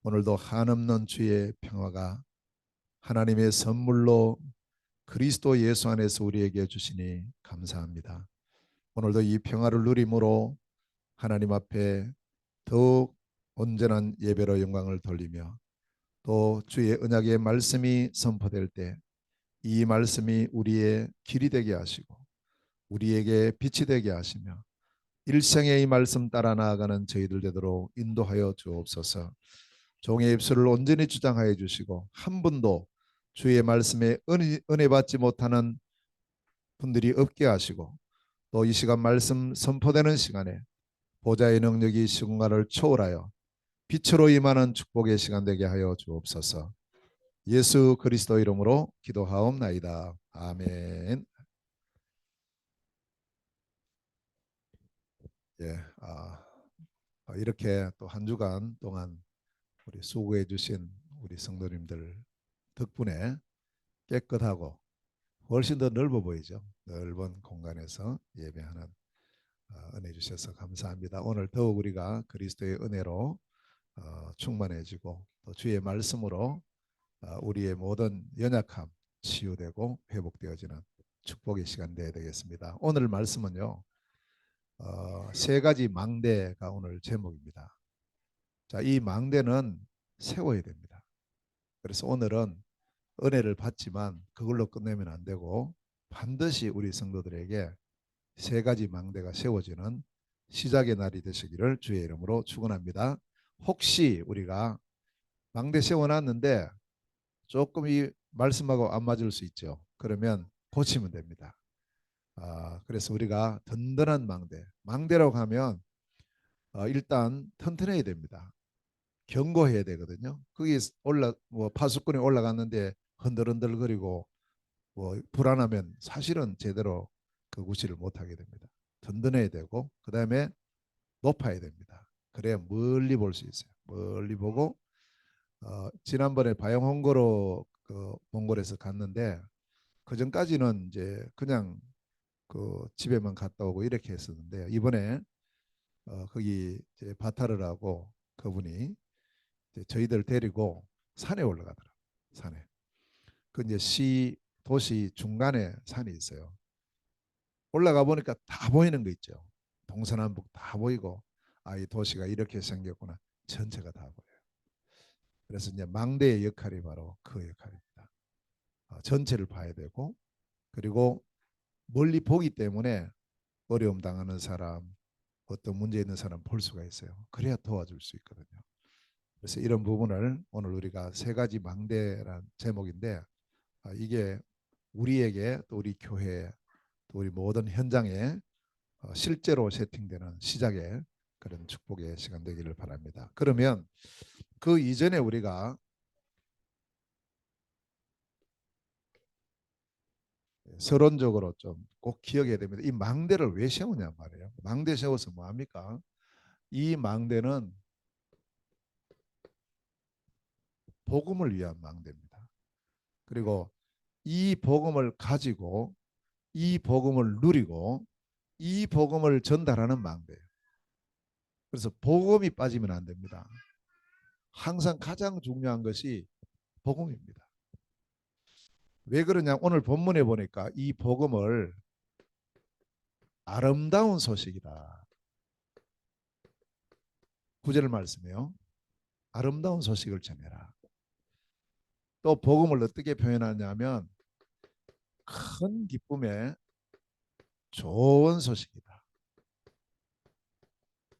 오늘도 한없는 주의 평화가 하나님의 선물로 그리스도 예수 안에서 우리에게 주시니 감사합니다. 오늘도 이 평화를 누림으로 하나님 앞에 더욱 온전한 예배로 영광을 돌리며 또 주의 언약의 말씀이 선포될 때 이 말씀이 우리의 길이 되게 하시고 우리에게 빛이 되게 하시며 일생의 이 말씀 따라 나아가는 저희들 되도록 인도하여 주옵소서. 종의 입술을 온전히 주장하여 주시고 한 분도 주의 말씀에 은혜 받지 못하는 분들이 없게 하시고 또 이 시간 말씀 선포되는 시간에 보좌의 능력이 시공간을 초월하여 빛으로 임하는 축복의 시간 되게 하여 주옵소서. 예수 그리스도 이름으로 기도하옵나이다. 아멘. 예, 이렇게 또 한 주간 동안 우리 수고해 주신 우리 성도님들 덕분에 깨끗하고 훨씬 더 넓어 보이죠. 넓은 공간에서 예배하는 은혜 주셔서 감사합니다. 오늘 더욱 우리가 그리스도의 은혜로 충만해지고 또 주의 말씀으로 우리의 모든 연약함 치유되고 회복되어지는 축복의 시간 되어야 되겠습니다. 오늘 말씀은요. 세 가지 망대가 오늘 제목입니다. 자, 이 망대는 세워야 됩니다. 그래서 오늘은 은혜를 받지만 그걸로 끝내면 안 되고 반드시 우리 성도들에게 세 가지 망대가 세워지는 시작의 날이 되시기를 주의 이름으로 축원합니다. 혹시 우리가 망대 세워놨는데 조금 이 말씀하고 안 맞을 수 있죠. 그러면 고치면 됩니다. 그래서 우리가 든든한 망대라고 하면 일단 튼튼해야 됩니다. 견고해야 되거든요. 거기 파수꾼이 올라갔는데 흔들흔들거리고 불안하면 사실은 제대로 그 구실을 못하게 됩니다. 든든해야 되고 그 다음에 높아야 됩니다. 그래야 멀리 볼 수 있어요. 멀리 보고 지난번에 바영홍고로 그 몽골에서 갔는데 그 전까지는 이제 그냥 그 집에만 갔다 오고 이렇게 했었는데 이번에 거기 이제 바타르라고 그분이 이제 저희들 데리고 산에 올라가더라고요. 산에. 그 이제 도시 중간에 산이 있어요. 올라가 보니까 다 보이는 거 있죠. 동서남북 다 보이고 이 도시가 이렇게 생겼구나. 전체가 다 보여요. 그래서 이제 망대의 역할이 바로 그 역할입니다. 전체를 봐야 되고 그리고 멀리 보기 때문에 어려움 당하는 사람, 어떤 문제 있는 사람 볼 수가 있어요. 그래야 도와줄 수 있거든요. 그래서 이런 부분을 오늘 우리가 세 가지 망대란 제목인데 이게 우리에게 또 우리 교회 또 우리 모든 현장에 실제로 세팅되는 시작의 그런 축복의 시간 되기를 바랍니다. 그러면 그 이전에 우리가 서론적으로 좀 꼭 기억해야 됩니다. 이 망대를 왜 세우냐 말이에요. 망대 세워서 뭐 합니까? 이 망대는 복음을 위한 망대입니다. 그리고 이 복음을 가지고 이 복음을 누리고 이 복음을 전달하는 망대예요. 그래서 복음이 빠지면 안 됩니다. 항상 가장 중요한 것이 복음입니다. 왜 그러냐? 오늘 본문에 보니까 이 복음을 아름다운 소식이다. 구절 말씀이요. 아름다운 소식을 전해라. 또 복음을 어떻게 표현하냐면 큰 기쁨의 좋은 소식이다.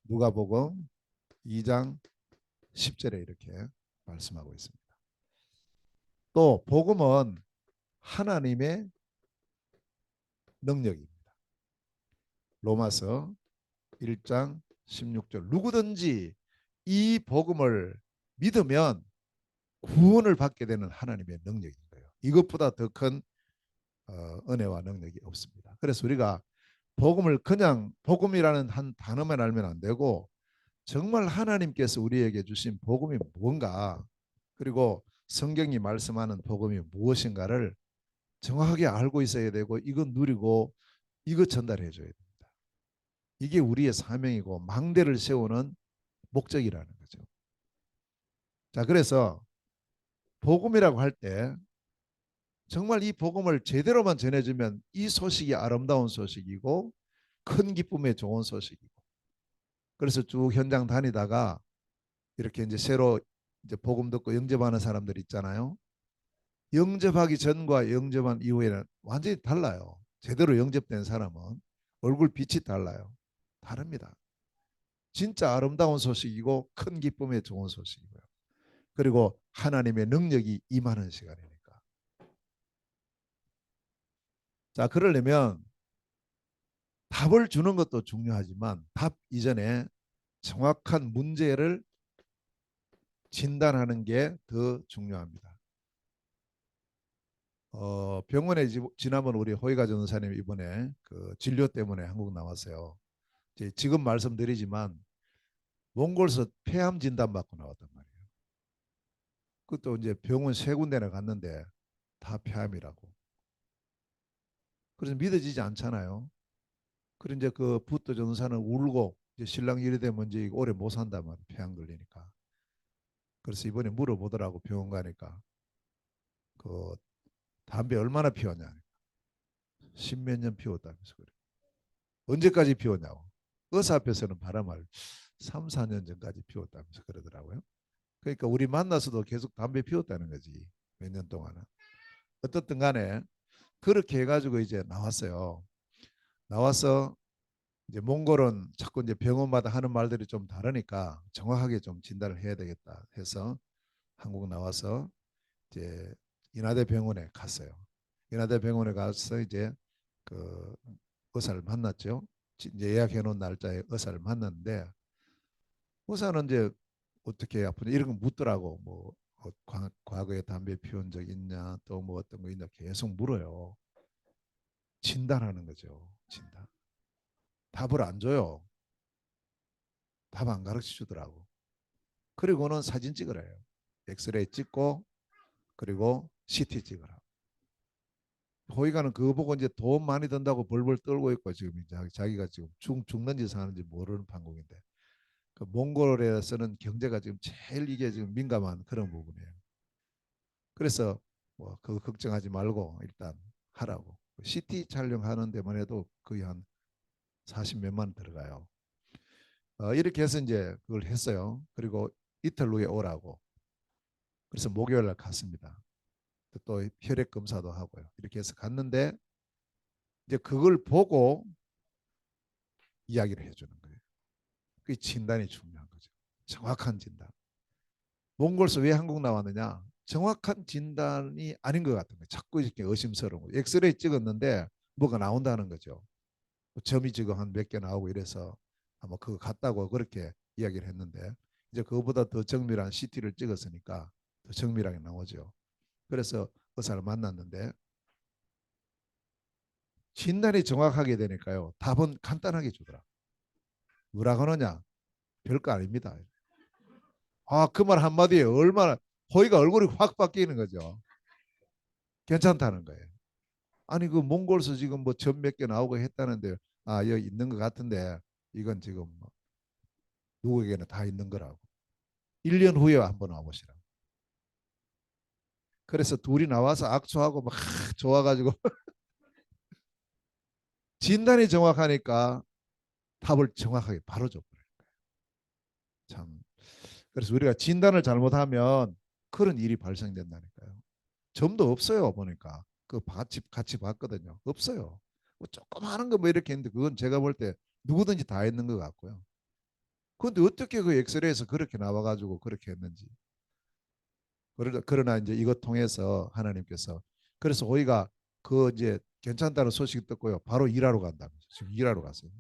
누가복음 2장 10절에 이렇게 말씀하고 있습니다. 또 복음은 하나님의 능력입니다. 로마서 1장 16절 누구든지 이 복음을 믿으면 구원을 받게 되는 하나님의 능력인 거예요. 이것보다 더 큰 은혜와 능력이 없습니다. 그래서 우리가 복음을 그냥 복음이라는 한 단어만 알면 안 되고 정말 하나님께서 우리에게 주신 복음이 뭔가 그리고 성경이 말씀하는 복음이 무엇인가를 정확하게 알고 있어야 되고 이거 누리고 이거 전달해 줘야 됩니다. 이게 우리의 사명이고 망대를 세우는 목적이라는 거죠. 자, 그래서 복음이라고 할 때 정말 이 복음을 제대로만 전해주면 이 소식이 아름다운 소식이고 큰 기쁨의 좋은 소식이고, 그래서 쭉 현장 다니다가 이렇게 이제 새로 이제 복음 듣고 영접하는 사람들 있잖아요. 영접하기 전과 영접한 이후에는 완전히 달라요. 제대로 영접된 사람은 얼굴 빛이 달라요. 다릅니다. 진짜 아름다운 소식이고 큰 기쁨의 좋은 소식이고요. 그리고 하나님의 능력이 임하는 시간이니까. 자, 그러려면 답을 주는 것도 중요하지만 답 이전에 정확한 문제를 진단하는 게 더 중요합니다. 병원에 지난번 우리 호의가 전도사님 이번에 그 진료 때문에 한국 나왔어요. 지금 말씀드리지만 몽골에서 폐암 진단 받고 나왔단 말이에요. 그것도 이제 병원 세 군데나 갔는데 다 폐암이라고. 그래서 믿어지지 않잖아요. 그래 이제 그 부터 전도사는 울고 이제 신랑 이래 되면 이제 오래 못 산단 말이에요. 폐암 걸리니까. 그래서 이번에 물어보더라고 병원 가니까 그 담배 얼마나 피웠냐. 십몇 년 피웠다면서 그래. 언제까지 피웠냐고. 의사 앞에서는 바람을 3, 4년 전까지 피웠다면서 그러더라고요. 그러니까 우리 만나서도 계속 담배 피웠다는 거지. 몇 년 동안은. 어떻든 간에 그렇게 해가지고 이제 나왔어요. 나와서 이제 몽골은 자꾸 이제 병원마다 하는 말들이 좀 다르니까 정확하게 좀 진단을 해야 되겠다 해서 한국 나와서 이제 인하대 병원에 갔어요. 인하대 병원에 가서 이제 그 의사를 만났죠. 이제 예약해 놓은 날짜에 의사를 만났는데 의사는 이제 어떻게 아프냐 이런 거 묻더라고. 뭐 과거에 담배 피운 적 있냐 또 뭐 어떤 거 있냐 계속 물어요. 진단하는 거죠. 진단. 답을 안 줘요. 답 안 가르쳐 주더라고. 그리고는 사진 찍으래요. 엑스레이 찍고 그리고 CT 찍으라. 호의가는 그거 보고 이제 돈 많이 든다고 벌벌 떨고 있고 지금 이제 자기가 지금 죽는지 사는지 모르는 판국인데 그 몽골에서는 경제가 지금 제일 이게 지금 민감한 그런 부분이에요. 그래서 뭐 그거 걱정하지 말고 일단 하라고. CT 촬영하는 데만 해도 거의 한 40 몇만 원 들어가요. 이렇게 해서 이제 그걸 했어요. 그리고 이틀 후에 오라고. 그래서 목요일 날 갔습니다. 또 혈액 검사도 하고요. 이렇게 해서 갔는데 이제 그걸 보고 이야기를 해주는 거예요. 그 진단이 중요한 거죠. 정확한 진단. 몽골에서 왜 한국 나왔느냐? 정확한 진단이 아닌 것 같은 거예요. 자꾸 이렇게 의심스러운 거예요. 엑스레이 찍었는데 뭐가 나온다는 거죠. 점이 지금 한 몇 개 나오고 이래서 아마 그거 같다고 그렇게 이야기를 했는데 이제 그거보다 더 정밀한 CT를 찍었으니까 더 정밀하게 나오죠. 그래서 의사를 만났는데 진단이 정확하게 되니까요. 답은 간단하게 주더라. 뭐라고 하느냐? 별거 아닙니다. 아, 그 말 한마디에 얼마나 호의가 얼굴이 확 바뀌는 거죠. 괜찮다는 거예요. 아니 그 몽골에서 지금 뭐 점 몇 개 나오고 했다는데 아 여기 있는 것 같은데 이건 지금 뭐 누구에게나 다 있는 거라고. 1년 후에 한번 와보시라. 그래서 둘이 나와서 악수하고 막 좋아가지고 진단이 정확하니까 답을 정확하게 바로 줘버려요. 참. 그래서 우리가 진단을 잘못하면 그런 일이 발생된다니까요. 점도 없어요 보니까 그 같이 봤거든요. 없어요. 뭐 조금 하는 거 뭐 이렇게 했는데 그건 제가 볼 때 누구든지 다 있는 것 같고요. 그런데 어떻게 그 엑스레이에서 그렇게 나와가지고 그렇게 했는지. 그러나 이제 이것 통해서 하나님께서 그래서 우리가 그 이제 괜찮다는 소식 듣고요. 바로 일하러 간다면서 지금 일하러 갔어요.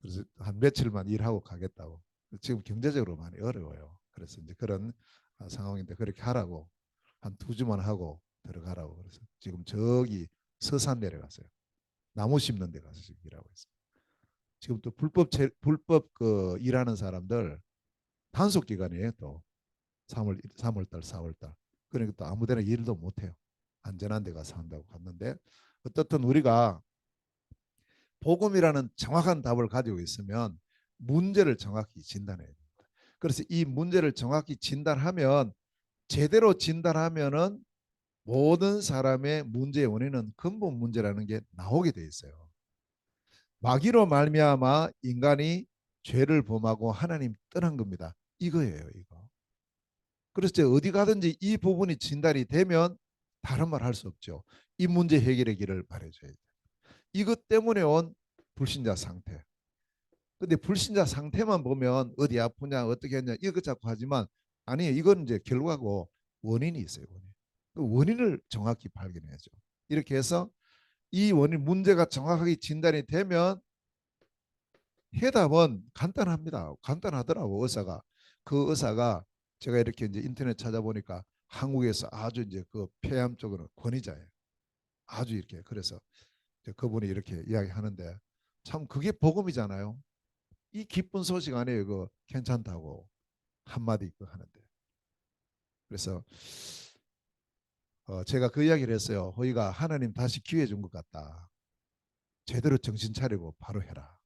그래서 한 며칠만 일하고 가겠다고. 지금 경제적으로 많이 어려워요. 그래서 이제 그런 상황인데 그렇게 하라고 한 2주만 하고 들어가라고 그래서 지금 저기 서산 내려갔어요. 나무 심는 데 가서 지금 일하고 있어요. 지금 또 불법 그 일하는 사람들 단속 기간이에요. 또 3월 달, 4월 달. 그러니까 또 아무데나 일도 못 해요. 안전한 데 가서 한다고 갔는데 어떻든 우리가 복음이라는 정확한 답을 가지고 있으면 문제를 정확히 진단해야 됩니다. 그래서 이 문제를 정확히 진단하면, 제대로 진단하면은 모든 사람의 문제의 원인은 근본 문제라는 게 나오게 돼 있어요. 마귀로 말미암아 인간이 죄를 범하고 하나님 떠난 겁니다. 이거예요, 이거. 그래서 어디 가든지 이 부분이 진단이 되면 다른 말 할 수 없죠. 이 문제 해결의 길을 말해줘야 돼요. 이것 때문에 온 불신자 상태. 근데 불신자 상태만 보면 어디 아프냐 어떻게 했냐 이거 자꾸 하지만, 아니 이건 이제 결과고 원인이 있어요. 원인. 그 원인을 정확히 발견해야죠. 이렇게 해서 이 원인 문제가 정확하게 진단이 되면 해답은 간단합니다. 간단하더라고. 의사가, 그 의사가 제가 이렇게 이제 인터넷 찾아보니까 한국에서 아주 이제 그 폐암 쪽으로 권위자예요. 아주 이렇게. 그래서 그분이 이렇게 이야기하는데 참 그게 복음이잖아요. 이 기쁜 소식 아니에요. 그 괜찮다고 한마디 그 하는데. 그래서 제가 그 이야기를 했어요. 허이가 하나님 다시 기회 준 것 같다. 제대로 정신 차리고 바로 해라.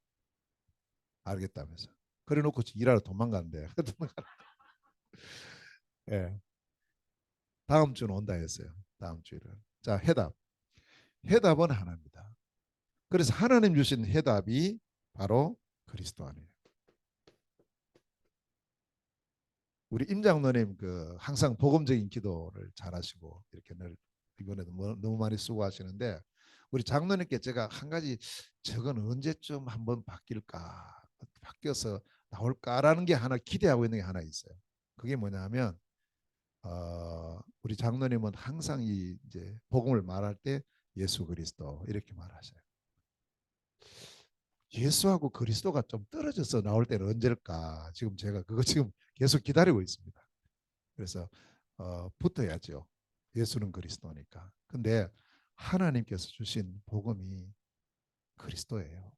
알겠다면서. 그래 놓고 일하러 도망간대. 예. 다음 주는 온다 했어요. 다음 주일은. 자, 해답. 해답은 하나입니다. 그래서 하나님 주신 해답이 바로 그리스도 안에요. 우리 임 장로님 그 항상 복음적인 기도를 잘하시고 이렇게 늘 이번에도 너무 많이 수고하시는데, 우리 장로님께 제가 한 가지, 저건 언제쯤 한번 바뀔까, 바뀌어서 나올까라는 게 하나 기대하고 있는 게 하나 있어요. 그게 뭐냐면 우리 장로님은 항상 이 이제 복음을 말할 때 예수 그리스도 이렇게 말하셔요. 예수하고 그리스도가 좀 떨어져서 나올 때는 언제일까? 지금 제가 그거 지금 계속 기다리고 있습니다. 그래서 붙어야죠. 예수는 그리스도니까. 근데 하나님께서 주신 복음이 그리스도예요.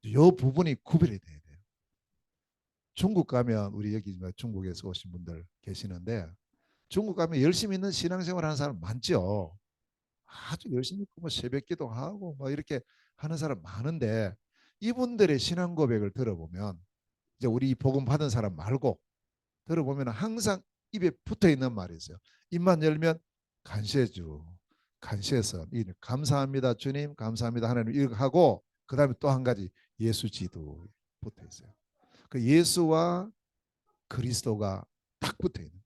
이 부분이 구별이 돼야 돼요. 중국 가면, 우리 여기 중국에서 오신 분들 계시는데, 중국 가면 열심히 있는 신앙생활 하는 사람 많죠. 아주 열심히 있고 뭐 새벽 기도하고 뭐 이렇게 하는 사람 많은데, 이분들의 신앙 고백을 들어보면, 이제 우리 복음 받은 사람 말고 들어보면 항상 입에 붙어 있는 말이 있어요. 입만 열면 간세주, 간세선, 감사합니다 주님, 감사합니다 하나님 이렇게 하고, 그 다음에 또 한 가지 예수 지도 붙어 있어요. 그 예수와 그리스도가 딱 붙어 있는,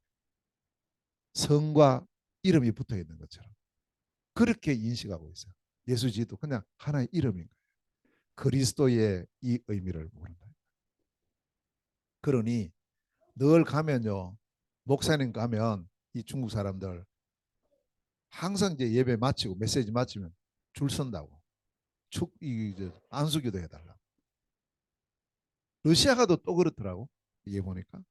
성과 이름이 붙어 있는 것처럼 그렇게 인식하고 있어요. 예수 지도 그냥 하나의 이름인 거예요. 그리스도의 이 의미를 모른다. 그러니 늘 가면요, 목사님 가면 이 중국 사람들 항상 이제 예배 마치고 메시지 마치면 줄 선다고. 안수기도 해달라. 러시아가도 또 그렇더라고. 이게 보니까.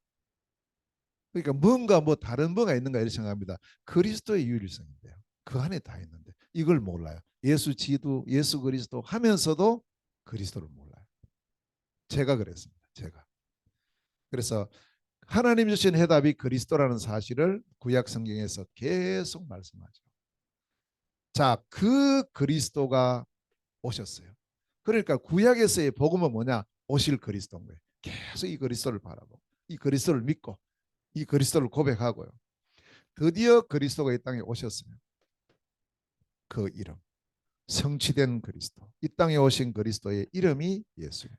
그러니까 뭔가 뭐 다른 뭐가 있는가 이렇게 생각합니다. 그리스도의 유일성인데요. 그 안에 다 있는데 이걸 몰라요. 예수 지도, 예수 그리스도 하면서도 그리스도를 몰라요. 제가 그랬습니다. 제가. 그래서 하나님 주신 해답이 그리스도라는 사실을 구약 성경에서 계속 말씀하죠. 자, 그 그리스도가 오셨어요. 그러니까 구약에서의 복음은 뭐냐? 오실 그리스도인 거예요. 계속 이 그리스도를 바라보고 이 그리스도를 믿고 이 그리스도를 고백하고요. 드디어 그리스도가 이 땅에 오셨어요. 그 이름, 성취된 그리스도, 이 땅에 오신 그리스도의 이름이 예수예요.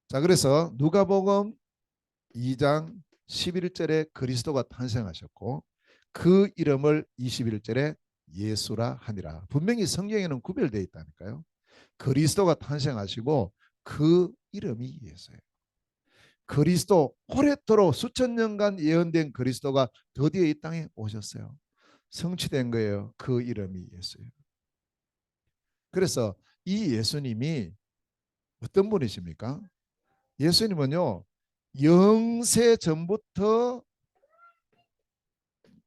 자, 그래서 누가복음 2장 11절에 그리스도가 탄생하셨고 그 이름을 21절에 예수라 하니라. 분명히 성경에는 구별되어 있다니까요. 그리스도가 탄생하시고 그 이름이 예수예요. 그리스도, 오랫도록 수천 년간 예언된 그리스도가 드디어 이 땅에 오셨어요. 성취된 거예요. 그 이름이 예수예요. 그래서 이 예수님이 어떤 분이십니까? 예수님은요, 영세 전부터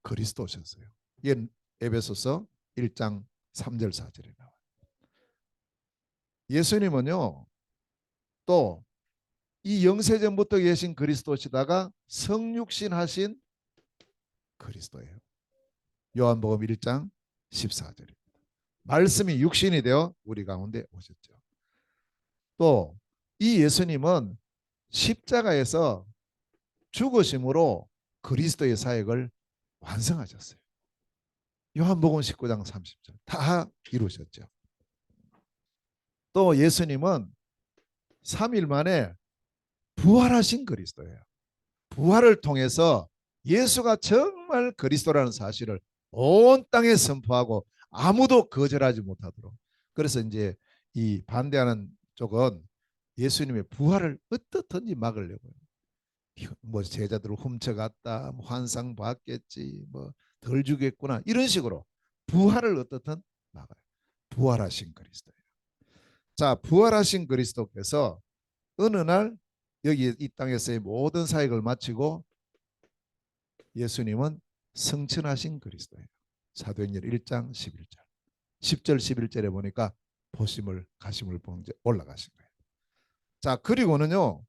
그리스도셨어요. 이게 에베소서 1장 3절 4절에 나와요. 예수님은요, 또 이 영세전부터 계신 그리스도시다가 성육신 하신 그리스도예요. 요한복음 1장 14절입니다. 말씀이 육신이 되어 우리 가운데 오셨죠. 또 이 예수님은 십자가에서 죽으심으로 그리스도의 사역을 완성하셨어요. 요한복음 19장 30절 다 이루셨죠. 또 예수님은 3일 만에 부활하신 그리스도예요. 부활을 통해서 예수가 정말 그리스도라는 사실을 온 땅에 선포하고 아무도 거절하지 못하도록. 그래서 이제 이 반대하는 쪽은 예수님의 부활을 어떻든지 막으려고요. 뭐 제자들을 훔쳐갔다, 뭐 환상 봤겠지, 뭐 덜 주겠구나 이런 식으로 부활을 어떻든 막아요. 부활하신 그리스도예요. 자, 부활하신 그리스도께서 어느 날 여기 이 땅에서의 모든 사역을 마치고 예수님은 승천하신 그리스도예요. 사도행전 1장 11절 10절 11절에 보니까 보심을 가심을 본데 올라가신 거예요. 자, 그리고는요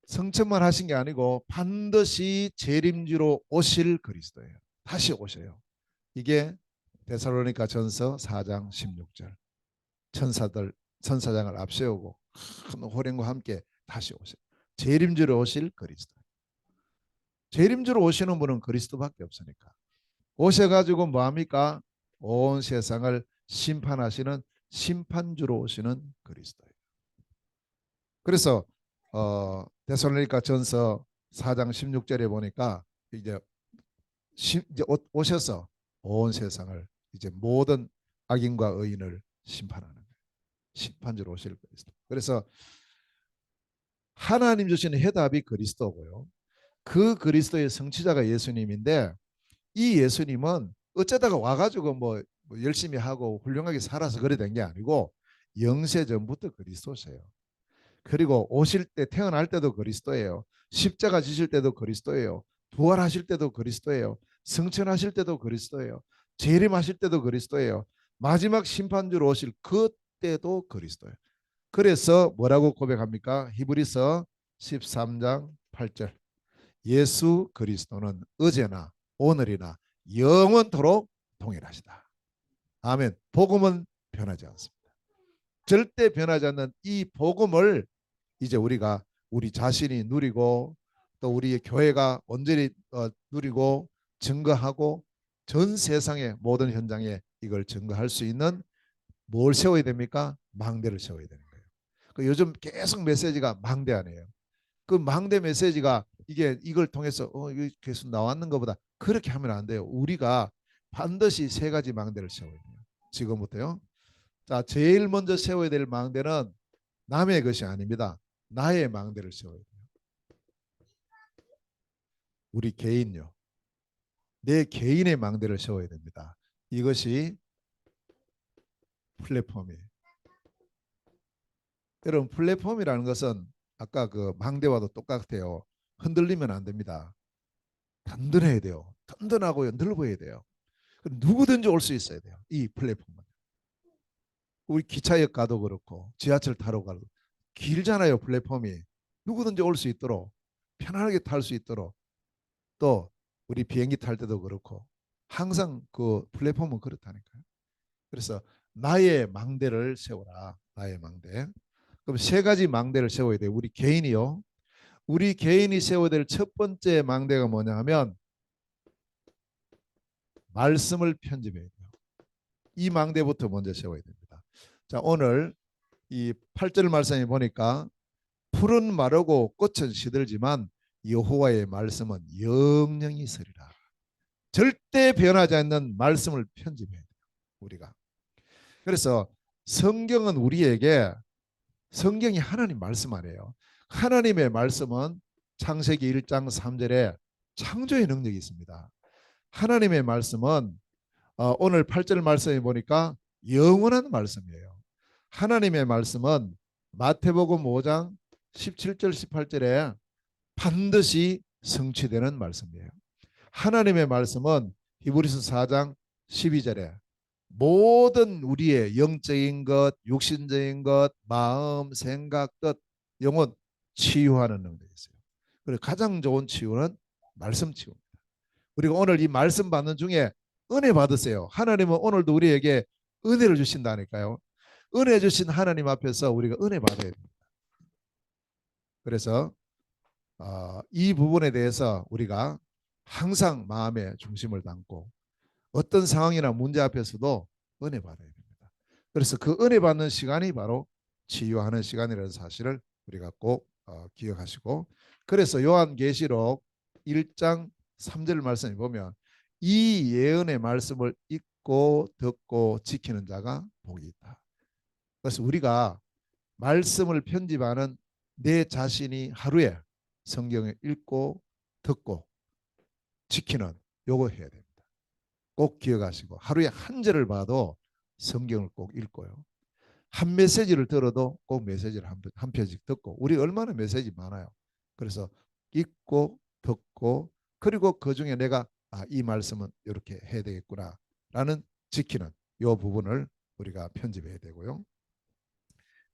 승천만 하신 게 아니고 반드시 재림주로 오실 그리스도예요. 다시 오셔요. 이게 데살로니가 전서 4장 16절 천사장을 앞세우고 큰 호령과 함께 다시 오셔요. 재림주로 오실 그리스도. 재림주로 오시는 분은 그리스도밖에 없으니까. 오셔가지고 뭐합니까? 온 세상을 심판하시는 심판주로 오시는 그리스도예요. 그래서 데살로니가 전서 4장 16절에 보니까 이제 오셔서 온 세상을 이제 모든 악인과 의인을 심판하는 거예요. 심판주로 오실 그리스도. 그래서 하나님 주시는 해답이 그리스도고요. 그 그리스도의 성취자가 예수님인데 이 예수님은 어쩌다가 와가지고 뭐 열심히 하고 훌륭하게 살아서 그래 된 게 아니고 영세 전부터 그리스도세요. 그리고 오실 때 태어날 때도 그리스도예요. 십자가 지실 때도 그리스도예요. 부활하실 때도 그리스도예요. 승천하실 때도 그리스도예요. 재림하실 때도 그리스도예요. 마지막 심판주로 오실 그때도 그리스도예요. 그래서 뭐라고 고백합니까? 히브리서 13장 8절 예수 그리스도는 어제나 오늘이나 영원토록 동일하시다. 아멘. 복음은 변하지 않습니다. 절대 변하지 않는 이 복음을 이제 우리가 우리 자신이 누리고 또 우리의 교회가 온전히 누리고 증거하고 전 세상의 모든 현장에 이걸 증거할 수 있는 뭘 세워야 됩니까? 망대를 세워야 되는 거예요. 그 요즘 계속 메시지가 망대 아니에요. 그 망대 메시지가 이게 이걸 통해서 이거 계속 나왔는 것보다 그렇게 하면 안 돼요. 우리가 반드시 세 가지 망대를 세워야 돼요. 지금부터요. 자, 제일 먼저 세워야 될 망대는 남의 것이 아닙니다. 나의 망대를 세워야 돼요. 우리 개인요. 내 개인의 망대를 세워야 됩니다. 이것이 플랫폼이에요. 여러분 플랫폼이라는 것은 아까 그 망대와도 똑같아요. 흔들리면 안 됩니다. 단단해야 돼요. 든든하고 넓어야 돼요. 누구든지 올 수 있어야 돼요. 이 플랫폼은. 우리 기차역 가도 그렇고 지하철 타러 가도 길잖아요. 플랫폼이. 누구든지 올 수 있도록 편안하게 탈 수 있도록 또 우리 비행기 탈 때도 그렇고 항상 그 플랫폼은 그렇다니까요. 그래서 나의 망대를 세워라. 나의 망대. 그럼 세 가지 망대를 세워야 돼요. 우리 개인이요. 우리 개인이 세워야 될 첫 번째 망대가 뭐냐 하면 말씀을 편집해야 돼요. 이 망대부터 먼저 세워야 됩니다. 자, 오늘 이 8절 말씀에 보니까 풀은 마르고 꽃은 시들지만 여호와의 말씀은 영영이 서리라. 절대 변하지 않는 말씀을 편집해야 돼요. 우리가. 그래서 성경은 우리에게 성경이 하나님 말씀 아니에요. 하나님의 말씀은 창세기 1장 3절에 창조의 능력이 있습니다. 하나님의 말씀은 오늘 8절 말씀에 보니까 영원한 말씀이에요. 하나님의 말씀은 마태복음 5장 17절 18절에 반드시 성취되는 말씀이에요. 하나님의 말씀은 히브리서 4장 12절에 모든 우리의 영적인 것, 육신적인 것, 마음, 생각, 뜻, 영혼 치유하는 능력이 있어요. 그리고 가장 좋은 치유는 말씀 치유입니다. 그리고 오늘 이 말씀 받는 중에 은혜 받으세요. 하나님은 오늘도 우리에게 은혜를 주신다니까요. 은혜 주신 하나님 앞에서 우리가 은혜 받아야 됩니다. 그래서 이 부분에 대해서 우리가 항상 마음의 중심을 담고 어떤 상황이나 문제 앞에서도 은혜 받아야 됩니다. 그래서 그 은혜 받는 시간이 바로 치유하는 시간이라는 사실을 우리가 꼭 기억하시고, 그래서 요한계시록 1장 3절 말씀에 보면 이 예언의 말씀을 읽고 듣고 지키는 자가 복이 있다. 그래서 우리가 말씀을 편집하는 내 자신이 하루에 성경을 읽고 듣고 지키는 요거 해야 됩니다. 꼭 기억하시고 하루에 한 절을 봐도 성경을 꼭 읽고요. 한 메시지를 들어도 꼭 메시지를 한 편씩 듣고, 우리 얼마나 메시지 많아요. 그래서 읽고 듣고, 그리고 그중에 내가 이 말씀은 이렇게 해야 되겠구나 라는 지키는 이 부분을 우리가 편집해야 되고요.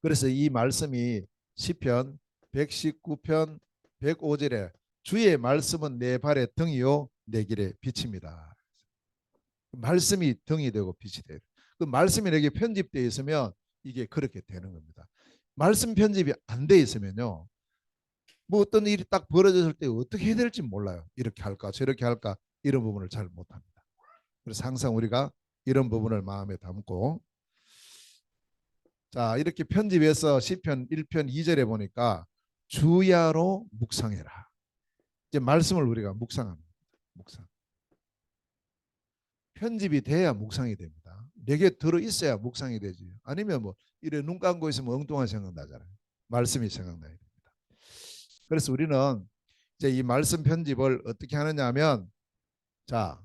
그래서 이 말씀이 시편 119편 105절에 주의 말씀은 내 발의 등이요 내 길의 빛입니다. 말씀이 등이 되고 빛이 돼요. 그 말씀이 내게 편집되어 있으면 이게 그렇게 되는 겁니다. 말씀 편집이 안 돼 있으면요, 뭐 어떤 일이 딱 벌어졌을 때 어떻게 해야 될지 몰라요. 이렇게 할까 저렇게 할까 이런 부분을 잘 못합니다. 그래서 항상 우리가 이런 부분을 마음에 담고, 자 이렇게 편집해서 시편 1편 2절에 보니까 주야로 묵상해라. 이제 말씀을 우리가 묵상합니다. 묵상. 편집이 돼야 묵상이 됩니다. 내게 들어 있어야 묵상이 되지. 아니면 뭐 이래 눈 감고 있으면 엉뚱한 생각 나잖아요. 말씀이 생각나야 됩니다. 그래서 우리는 이제 이 말씀 편집을 어떻게 하느냐 하면, 자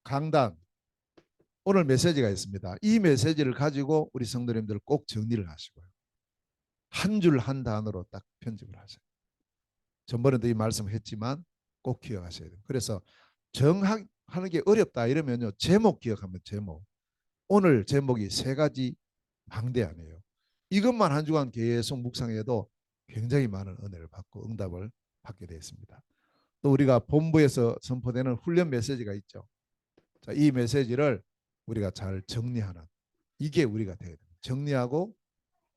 강단 오늘 메시지가 있습니다. 이 메시지를 가지고 우리 성도님들 꼭 정리를 하시고요. 한 줄 한 단어로 딱 편집을 하세요. 전번에도 이 말씀을 했지만 꼭 기억하셔야 돼요. 그래서 정하는 게 어렵다 이러면요, 제목 기억하면 제목. 오늘 제목이 세 가지 방대하네요. 이것만 한 주간 계속 묵상해도 굉장히 많은 은혜를 받고 응답을 받게 되어 있습니다. 또 우리가 본부에서 선포되는 훈련 메시지가 있죠. 자, 이 메시지를 우리가 잘 정리하는, 이게 우리가 돼야 됩니다. 정리하고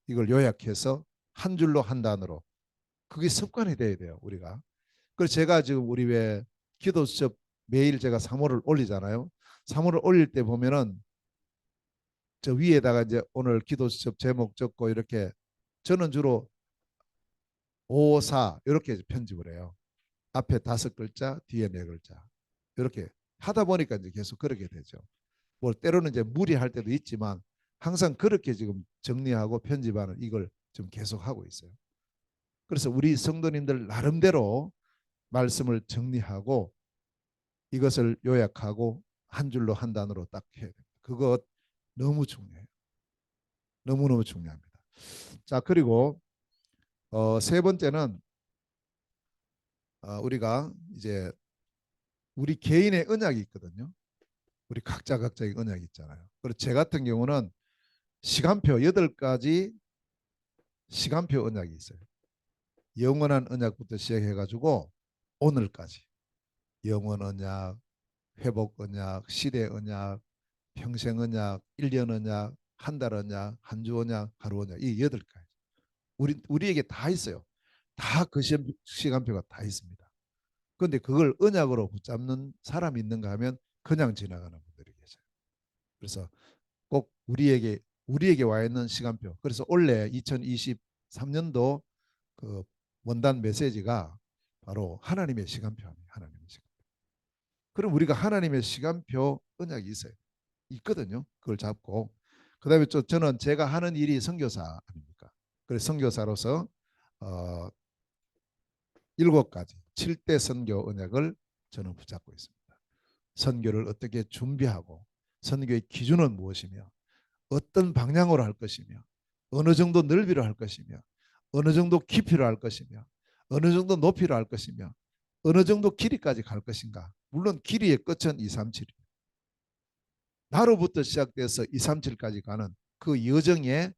이걸 요약해서 한 줄로 한 단어로, 그게 습관이 돼야 돼요 우리가. 그래서 제가 지금 우리 왜 기도 수첩 매일 제가 사모를 올리잖아요. 사모를 올릴 때 보면은 저 위에다가 이제 오늘 기도 수첩 제목 적고, 이렇게 저는 주로 5, 4 이렇게 편집을 해요. 앞에 5글자, 뒤에 4글자. 이렇게 하다 보니까 이제 계속 그렇게 되죠. 뭐 때로는 이제 무리할 때도 있지만 항상 그렇게 지금 정리하고 편집하는 이걸 좀 계속 하고 있어요. 그래서 우리 성도님들 나름대로 말씀을 정리하고 이것을 요약하고 한 줄로 한 단어로 딱 해야 됩니다. 그것 너무 중요해요. 너무너무 중요합니다. 자, 그리고 세 번째는 우리가 이제 우리 개인의 언약이 있거든요. 우리 각자의 언약이 있잖아요. 그리고 제 같은 경우는 시간표 8가지 시간표 언약이 있어요. 영원한 언약부터 시작해가지고 오늘까지 영원 언약, 회복 언약, 시대 언약, 평생 언약, 1년 언약, 한 달 언약, 한 주 언약, 하루 언약, 이 8가지. 우리에게 다 있어요. 다 그 시간표가 다 있습니다. 그런데 그걸 언약으로 붙잡는 사람이 있는가 하면 그냥 지나가는 분들이 계세요. 그래서 꼭 우리에게 와 있는 시간표. 그래서 올해 2023년도 그 원단 메시지가 바로 하나님의 시간표입니다. 하나님의 시간표. 그럼 우리가 하나님의 시간표 언약이 있거든요. 그걸 잡고, 그다음에 저는 제가 하는 일이 선교사 아닙니까? 그래서 선교사로서 7가지 7대 선교 언약을 저는 붙잡고 있습니다. 선교를 어떻게 준비하고, 선교의 기준은 무엇이며, 어떤 방향으로 할 것이며, 어느 정도 넓이로 할 것이며, 어느 정도 깊이로 할 것이며, 어느 정도 높이로 할 것이며, 어느 정도 길이까지 갈 것인가. 물론 길이의 끝은 2, 3, 7. 나로부터 시작돼서 2, 3, 7까지 가는 그 여정에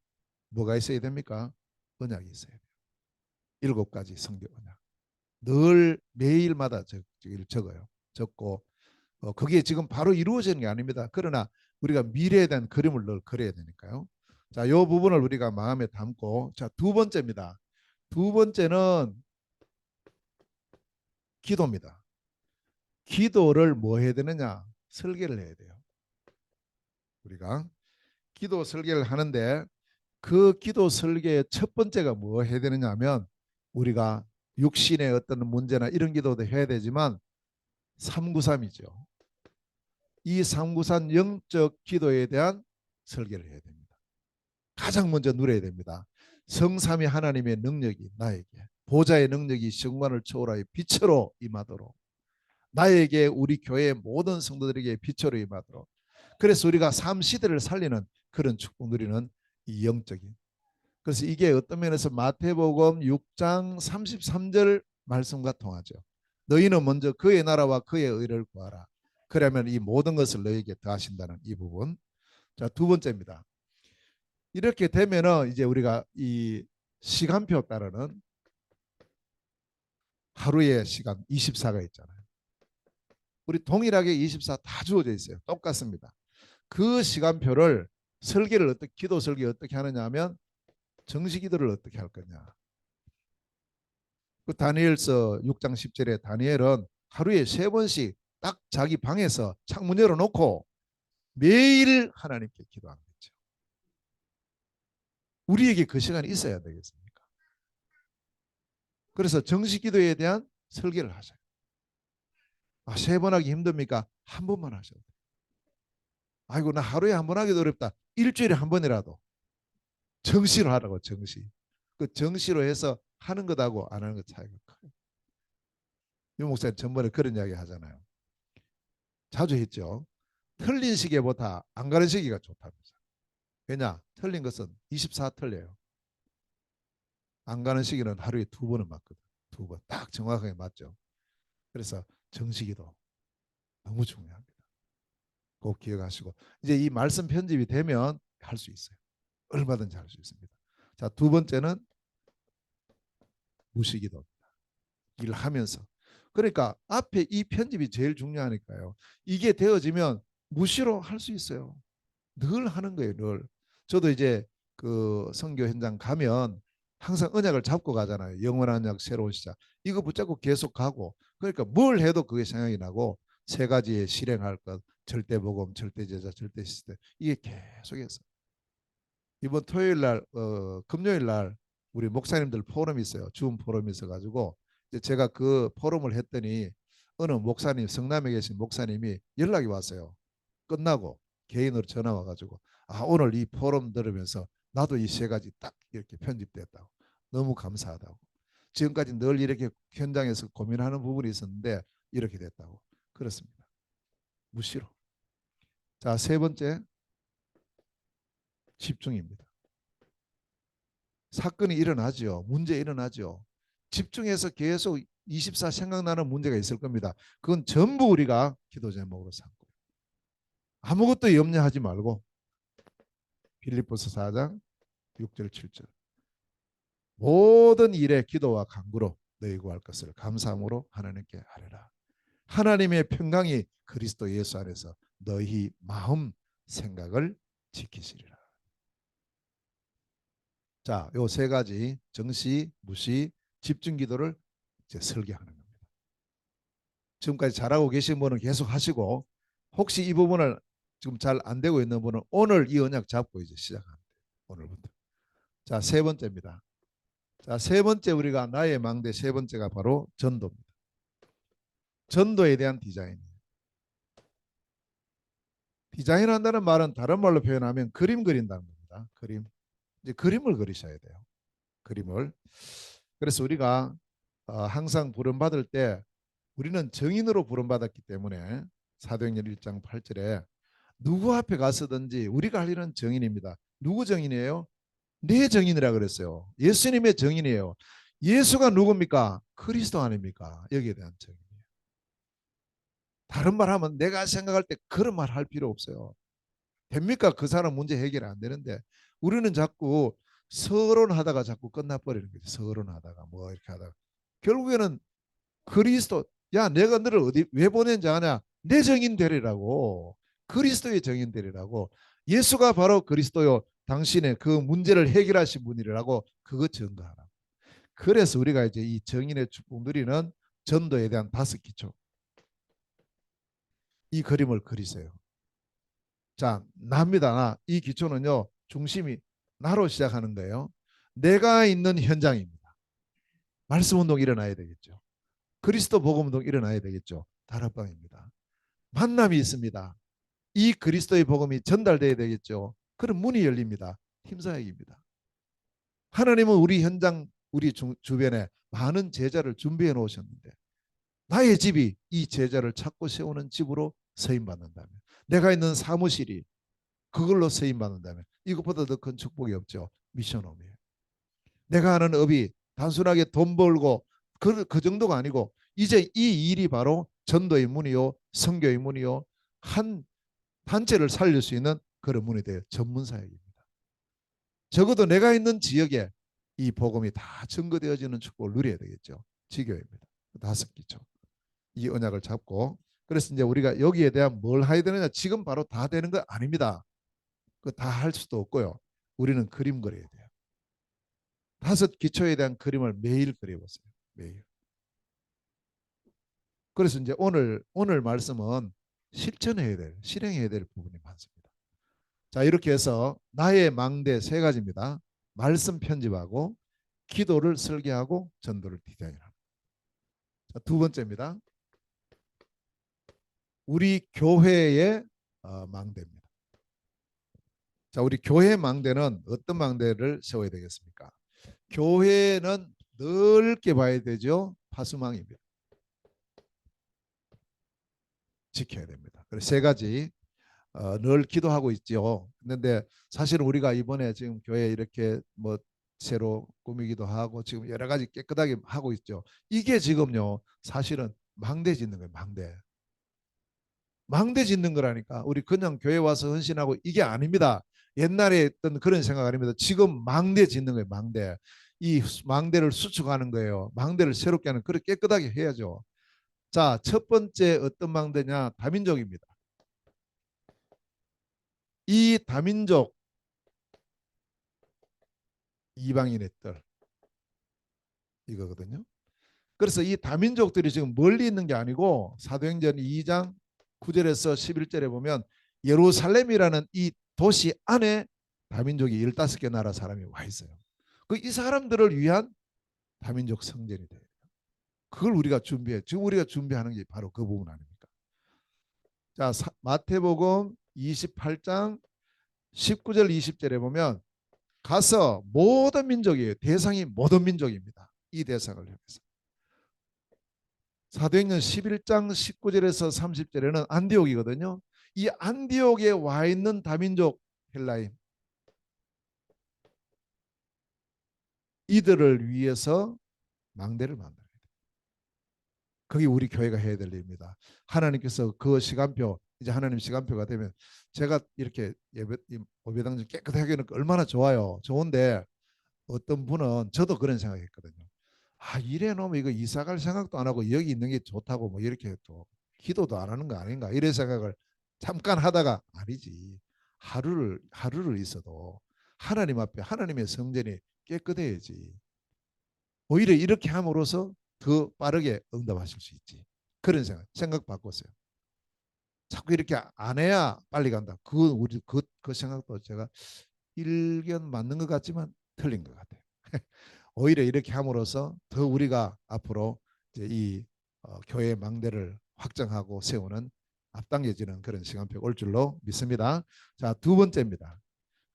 뭐가 있어야 됩니까? 언약이 있어야 돼요. 7가지 선교 언약. 늘 매일마다 적어요. 적고 그게 지금 바로 이루어지는 게 아닙니다. 그러나 우리가 미래에 대한 그림을 늘 그려야 되니까요. 자, 이 부분을 우리가 마음에 담고, 자, 두 번째입니다. 두 번째는 기도입니다. 기도를 뭐 해야 되느냐? 설계를 해야 돼요. 우리가 기도 설계를 하는데 그 기도 설계의 첫 번째가 뭐 해야 되느냐 하면 우리가 육신의 어떤 문제나 이런 기도도 해야 되지만 393이죠. 이 393 영적 기도에 대한 설계를 해야 됩니다. 가장 먼저 누려야 됩니다. 성삼위 하나님의 능력이 나에게 보좌의 능력이 정관을 초월하여 빛으로 임하도록 나에게 우리 교회의 모든 성도들에게 빛으로 임하도록 그래서 우리가 삶 시대를 살리는 그런 축복 누리는 이 영적인 그래서 이게 어떤 면에서 마태복음 6장 33절 말씀과 통하죠. 너희는 먼저 그의 나라와 그의 의를 구하라. 그러면 이 모든 것을 너희에게 더하신다는 이 부분. 자, 두 번째입니다. 이렇게 되면은 이제 우리가 이 시간표 따르는 하루의 시간 24가 있잖아요. 우리 동일하게 24 다 주어져 있어요. 똑같습니다. 그 시간표를 설계를 어떻게 기도 설계 어떻게 하느냐 하면 정시 기도를 어떻게 할 거냐. 그 다니엘서 6장 10절에 다니엘은 하루에 3번씩 딱 자기 방에서 창문 열어놓고 매일 하나님께 기도한 거죠. 우리에게 그 시간이 있어야 되겠습니까? 그래서 정시 기도에 대한 설계를 하셔요. 아, 3번 하기 힘듭니까? 한 번만 하셔도 돼요. 아이고 나 하루에 한 번 하기도 어렵다. 일주일에 한 번이라도 정시로 하라고 정시. 그 정시로 해서 하는 것하고 안 하는 것 차이가 커요. 유 목사님 전번에 그런 이야기 하잖아요. 자주 했죠. 틀린 시계보다 안 가는 시기가 좋다면서. 왜냐? 틀린 것은 24 틀려요. 안 가는 시기는 하루에 2번은 맞거든. 2번 딱 정확하게 맞죠. 그래서 정시기도 너무 중요합니다. 꼭 기억하시고 이제 이 말씀 편집이 되면 할 수 있어요. 얼마든지 할 수 있습니다. 자, 두 번째는 무시기도입니다. 일을 하면서. 그러니까 앞에 이 편집이 제일 중요하니까요. 이게 되어지면 무시로 할 수 있어요. 늘 하는 거예요. 늘. 저도 이제 그 선교 현장 가면 항상 언약을 잡고 가잖아요. 영원한 언약 새로운 시작. 이거 붙잡고 계속 가고 그러니까 뭘 해도 그게 생각이 나고 세 가지에 실행할 것 절대복음, 절대제자, 절대시대 이게 계속해서 이번 토요일 날 금요일 날 우리 목사님들 포럼이 있어요. 줌 포럼이 있어가지고 이제 제가 그 포럼을 했더니 어느 목사님 성남에 계신 목사님이 연락이 왔어요. 끝나고 개인으로 전화 와가지고 아 오늘 이 포럼 들으면서 나도 이 3가지 딱 이렇게 편집됐다고 너무 감사하다고 지금까지 늘 이렇게 현장에서 고민하는 부분이 있었는데 이렇게 됐다고 그렇습니다. 무시로. 자, 세 번째 집중입니다. 사건이 일어나죠. 문제 일어나죠. 집중해서 계속 24 생각나는 문제가 있을 겁니다. 그건 전부 우리가 기도 제목으로 삼고 아무것도 염려하지 말고 빌립보서 4장 6절 7절 모든 일에 기도와 간구로 너희 구할 것을 감사함으로 하나님께 아뢰라. 하나님의 평강이 그리스도 예수 안에서 너희 마음 생각을 지키시리라. 자, 요 3가지 정시, 무시, 집중 기도를 이제 설계하는 겁니다. 지금까지 잘하고 계신 분은 계속 하시고 혹시 이 부분을 지금 잘 안 되고 있는 분은 오늘 이 언약 잡고 이제 시작하는 거예요. 오늘부터. 자, 세 번째입니다. 자, 세 번째 우리가 나의 망대 세 번째가 바로 전도입니다. 전도에 대한 디자인. 디자인한다는 말은 다른 말로 표현하면 그림 그린다는 겁니다. 그림. 이제 그림을 그리셔야 돼요. 그림을. 그래서 우리가 항상 부름받을 때 우리는 정인으로 부름받았기 때문에 사도행전 1장 8절에 누구 앞에 가서든지 우리가 할 일은 정인입니다. 누구 정인이에요? 내 정인이라 그랬어요. 예수님의 정인이에요. 예수가 누굽니까? 그리스도 아닙니까? 여기에 대한 정인이에요. 다른 말 하면 내가 생각할 때 그런 말 할 필요 없어요. 됩니까? 그 사람 문제 해결 안 되는데 우리는 자꾸 서론하다가 자꾸 끝나버리는 거죠. 서론하다가 뭐 이렇게 하다가 결국에는 그리스도 야 내가 너를 어디 왜 보낸지 아냐? 내 정인 되리라고. 그리스도의 정인 되리라고. 예수가 바로 그리스도요. 당신의 그 문제를 해결하신 분이라고 그거 증거하라. 그래서 우리가 이제 이 정인의 축복 누리는 전도에 대한 5기초, 이 그림을 그리세요. 자, 납니다. 나. 이 기초는요, 중심이 나로 시작하는 거예요. 내가 있는 현장입니다. 말씀 운동 일어나야 되겠죠. 그리스도 복음 운동 일어나야 되겠죠. 다락방입니다. 만남이 있습니다. 이 그리스도의 복음이 전달돼야 되겠죠. 그런 문이 열립니다. 힘사역입니다. 하나님은 우리 현장, 우리 주변에 많은 제자를 준비해 놓으셨는데 나의 집이 이 제자를 찾고 세우는 집으로 서임받는다면, 내가 있는 사무실이 그걸로 서임받는다면 이것보다 더 큰 축복이 없죠. 미션홈이에요. 내가 하는 업이 단순하게 돈 벌고 그 정도가 아니고 이제 이 일이 바로 전도의 문이요, 선교의 문이요, 한 단체를 살릴 수 있는 그런 문이 돼요. 전문 사역입니다. 적어도 내가 있는 지역에 이 복음이 다 증거되어지는 축복을 누려야 되겠죠. 지교입니다. 5기초. 이 언약을 잡고, 그래서 이제 우리가 여기에 대한 뭘 해야 되느냐, 지금 바로 다 되는 거 아닙니다. 그 다 할 수도 없고요. 우리는 그림 그려야 돼요. 5기초에 대한 그림을 매일 그려보세요. 매일. 그래서 이제 오늘 말씀은 실천해야 될, 실행해야 될 부분이 많습니다. 자, 이렇게 해서 나의 망대 3가지입니다. 말씀 편집하고, 기도를 설계하고, 전도를 디자인하고. 자, 2번째입니다. 우리 교회의 망대입니다. 자, 우리 교회 망대는 어떤 망대를 세워야 되겠습니까? 교회는 넓게 봐야 되죠. 파수망입니다. 지켜야 됩니다. 그래서 3가지 늘 기도하고 있죠. 그런데 사실은 우리가 이번에 지금 교회 이렇게 뭐 새로 꾸미기도 하고 지금 여러 가지 깨끗하게 하고 있죠. 이게 지금요, 사실은 망대 짓는 거예요. 망대 짓는 거라니까. 우리 그냥 교회 와서 헌신하고 이게 아닙니다. 옛날에 했던 그런 생각 아닙니다. 지금 망대 짓는 거예요. 망대. 이 망대를 수축하는 거예요. 망대를 새롭게 하는, 그렇게 깨끗하게 해야죠. 자, 첫 번째 어떤 망대냐? 다민족입니다. 이 다민족, 이방인의 뜰, 이거거든요. 그래서 이 다민족들이 지금 멀리 있는 게 아니고 사도행전 2장 9절에서 11절에 보면 예루살렘이라는 이 도시 안에 다민족이 15개 나라 사람이 와 있어요. 이 사람들을 위한 다민족 성전이 돼요. 그걸 우리가 준비해. 지금 우리가 준비하는 게 바로 그 부분 아닙니까? 자, 마태복음 28장 19절 20절에 보면 가서 모든 민족이에요. 대상이 모든 민족입니다. 이 대상을 향해서. 사도행전 11장 19절에서 30절에는 안디옥이거든요. 이 안디옥에 와 있는 다민족 헬라인, 이들을 위해서 망대를 만들어야 돼요. 그게 우리 교회가 해야 될 일입니다. 하나님께서 그 시간표, 이제 하나님 시간표가 되면 제가 이렇게 예배당 좀 깨끗하게 해놓고 얼마나 좋아요. 좋은데 어떤 분은, 저도 그런 생각했거든요. 아, 이래 놓으면 이거 이사 갈 생각도 안 하고 여기 있는 게 좋다고 뭐 이렇게 또 기도도 안 하는 거 아닌가, 이런 생각을 잠깐 하다가, 아니지. 하루를 있어도 하나님 앞에 하나님의 성전이 깨끗해야지. 오히려 이렇게 함으로써 더 빠르게 응답하실 수 있지. 그런 생각 바꿨어요. 자꾸 이렇게 안 해야 빨리 간다. 그 생각도 제가 일견 맞는 것 같지만 틀린 것 같아요. 오히려 이렇게 함으로써 더 우리가 앞으로 이제 이 교회 망대를 확장하고 세우는, 앞당겨지는 그런 시간표가 올 줄로 믿습니다. 자, 2번째입니다.